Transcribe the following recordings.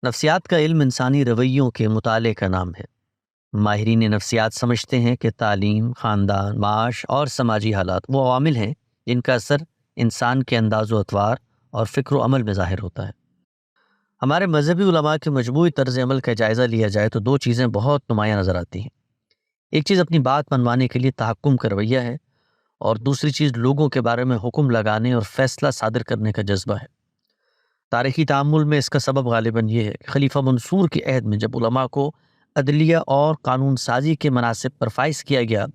نفسیات کا علم انسانی رویوں کے مطالعے کا نام ہے۔ ماہرین نفسیات سمجھتے ہیں کہ تعلیم، خاندان، معاش اور سماجی حالات وہ عوامل ہیں جن کا اثر انسان کے انداز و اطوار اور فکر و عمل میں ظاہر ہوتا ہے۔ ہمارے مذہبی علماء کے مجموعی طرز عمل کا جائزہ لیا جائے تو دو چیزیں بہت نمایاں نظر آتی ہیں۔ ایک چیز اپنی بات منوانے کے لیے تحکم کا رویہ ہے، اور دوسری چیز لوگوں کے بارے میں حکم لگانے اور فیصلہ صادر کرنے کا جذبہ ہے۔ تاریخی تعامل میں اس کا سبب غالباً یہ ہے کہ خلیفہ منصور کے عہد میں جب علماء کو عدلیہ اور قانون سازی کے مناصب پر فائز کیا گیا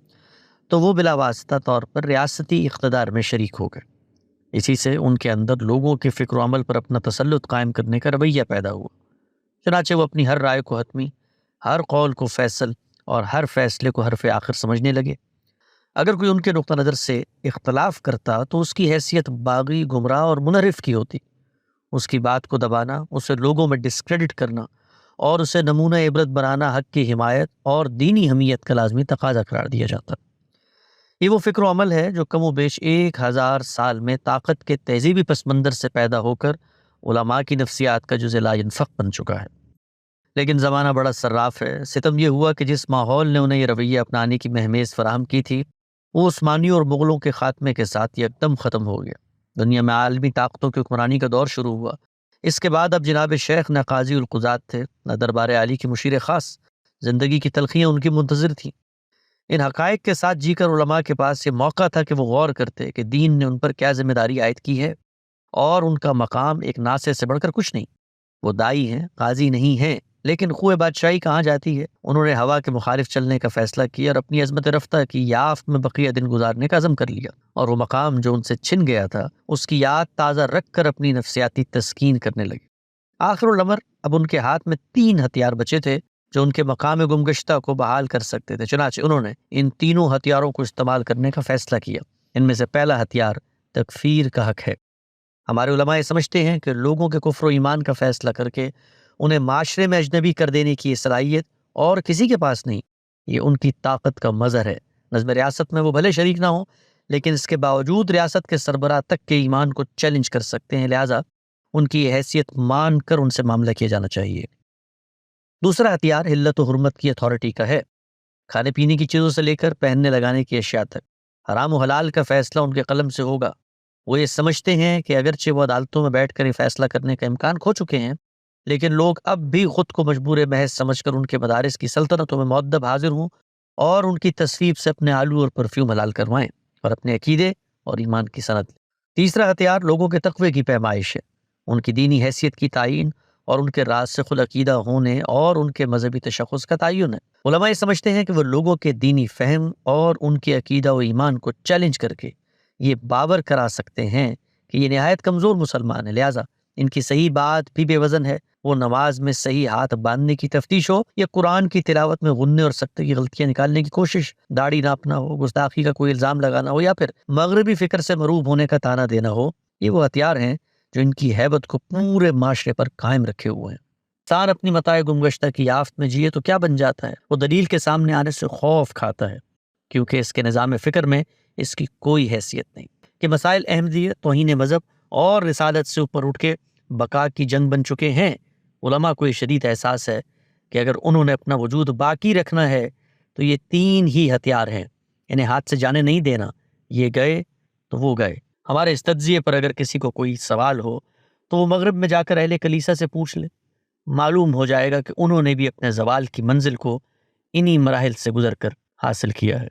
تو وہ بلا واسطہ طور پر ریاستی اقتدار میں شریک ہو گئے۔ اسی سے ان کے اندر لوگوں کے فکر و عمل پر اپنا تسلط قائم کرنے کا رویہ پیدا ہوا۔ چنانچہ وہ اپنی ہر رائے کو حتمی، ہر قول کو فیصل اور ہر فیصلے کو حرف آخر سمجھنے لگے۔ اگر کوئی ان کے نقطہ نظر سے اختلاف کرتا تو اس کی حیثیت باغی، گمراہ اور منحرف کی ہوتی۔ اس کی بات کو دبانا، اسے لوگوں میں ڈسکریڈٹ کرنا اور اسے نمونہ عبرت بنانا حق کی حمایت اور دینی حمیت کا لازمی تقاضا قرار دیا جاتا۔ یہ وہ فکر و عمل ہے جو کم و بیش 1000 سال میں طاقت کے تہذیبی پس منظر سے پیدا ہو کر علماء کی نفسیات کا جزء لا ینفق بن چکا ہے۔ لیکن زمانہ بڑا صراف ہے۔ ستم یہ ہوا کہ جس ماحول نے انہیں یہ رویہ اپنانے کی مہمیز فراہم کی تھی وہ عثمانیوں اور مغلوں کے خاتمے کے ساتھ یکدم ختم ہو گیا۔ دنیا میں عالمی طاقتوں کی حکمرانی کا دور شروع ہوا۔ اس کے بعد اب جناب شیخ نہ قاضی القضات تھے، نہ دربار عالی کی مشیر خاص۔ زندگی کی تلخیاں ان کی منتظر تھیں۔ ان حقائق کے ساتھ جی کر علماء کے پاس یہ موقع تھا کہ وہ غور کرتے کہ دین نے ان پر کیا ذمہ داری عائد کی ہے، اور ان کا مقام ایک ناصح سے بڑھ کر کچھ نہیں۔ وہ دائی ہیں، قاضی نہیں ہیں، لیکن خوہ بادشاہی کہاں جاتی ہے؟ انہوں نے ہوا کے مخالف چلنے کا فیصلہ کیا اور اپنی عظمت رفتہ کی یافت میں بقیہ دن گزارنے کا عزم کر لیا، اور وہ مقام جو ان سے چھن گیا تھا اس کی یاد تازہ رکھ کر اپنی نفسیاتی تسکین کرنے لگے۔ آخر الامر اب ان کے ہاتھ میں 3 ہتھیار بچے تھے جو ان کے مقام گمگشتہ کو بحال کر سکتے تھے۔ چنانچہ انہوں نے ان تینوں ہتھیاروں کو استعمال کرنے کا فیصلہ کیا۔ ان میں سے پہلا ہتھیار تکفیر کا حق ہے۔ ہمارے علماء یہ سمجھتے ہیں کہ لوگوں کے کفر و ایمان کا فیصلہ کر کے انہیں معاشرے میں اجنبی کر دینے کی یہ صلاحیت اور کسی کے پاس نہیں۔ یہ ان کی طاقت کا مظہر ہے۔ نظم ریاست میں وہ بھلے شریک نہ ہوں، لیکن اس کے باوجود ریاست کے سربراہ تک کے ایمان کو چیلنج کر سکتے ہیں، لہٰذا ان کی حیثیت مان کر ان سے معاملہ کیا جانا چاہیے۔ دوسرا ہتھیار حلت و حرمت کی اتھارٹی کا ہے۔ کھانے پینے کی چیزوں سے لے کر پہننے لگانے کی اشیاء تک حرام و حلال کا فیصلہ ان کے قلم سے ہوگا۔ وہ یہ سمجھتے ہیں کہ اگرچہ وہ عدالتوں میں بیٹھ کر یہ فیصلہ کرنے کا امکان کھو چکے ہیں، لیکن لوگ اب بھی خود کو مجبور محض سمجھ کر ان کے مدارس کی سلطنتوں میں مؤدب حاضر ہوں اور ان کی تصویب سے اپنے آلو اور پرفیوم حلال کروائیں اور اپنے عقیدے اور ایمان کی سند لیں۔ تیسرا ہتھیار لوگوں کے تقوی کی پیمائش ہے، ان کی دینی حیثیت کی تعیین اور ان کے راسخ العقیدہ ہونے اور ان کے مذہبی تشخص کا تعین ہے۔ علماء یہ سمجھتے ہیں کہ وہ لوگوں کے دینی فہم اور ان کے عقیدہ و ایمان کو چیلنج کر کے یہ باور کرا سکتے ہیں کہ یہ نہایت کمزور مسلمان ہے، لہٰذا ان کی صحیح بات بھی بے وزن ہے۔ وہ نماز میں صحیح ہاتھ باندھنے کی تفتیش ہو یا قرآن کی تلاوت میں غننے اور سکتے کی غلطیاں نکالنے کی کوشش، داڑھی ناپنا ہو، گستاخی کا کوئی الزام لگانا ہو، یا پھر مغربی فکر سے مروب ہونے کا طعنہ دینا ہو، یہ وہ ہتھیار ہیں جو ان کی ہیبت کو پورے معاشرے پر قائم رکھے ہوئے ہیں۔ انسان اپنی متاع گمگشتہ کی یافت میں جیے تو کیا بن جاتا ہے؟ وہ دلیل کے سامنے آنے سے خوف کھاتا ہے، کیونکہ اس کے نظام فکر میں اس کی کوئی حیثیت نہیں کہ مسائل احمدیت، توہین مذہب اور رسالت سے اوپر اٹھ کے بقا کی جنگ بن چکے ہیں۔ علماء کو یہ شدید احساس ہے کہ اگر انہوں نے اپنا وجود باقی رکھنا ہے تو یہ 3 ہی ہتھیار ہیں، انہیں ہاتھ سے جانے نہیں دینا۔ یہ گئے تو وہ گئے۔ ہمارے اس تجزیے پر اگر کسی کو کوئی سوال ہو تو وہ مغرب میں جا کر اہل کلیسا سے پوچھ لے، معلوم ہو جائے گا کہ انہوں نے بھی اپنے زوال کی منزل کو انہی مراحل سے گزر کر حاصل کیا ہے۔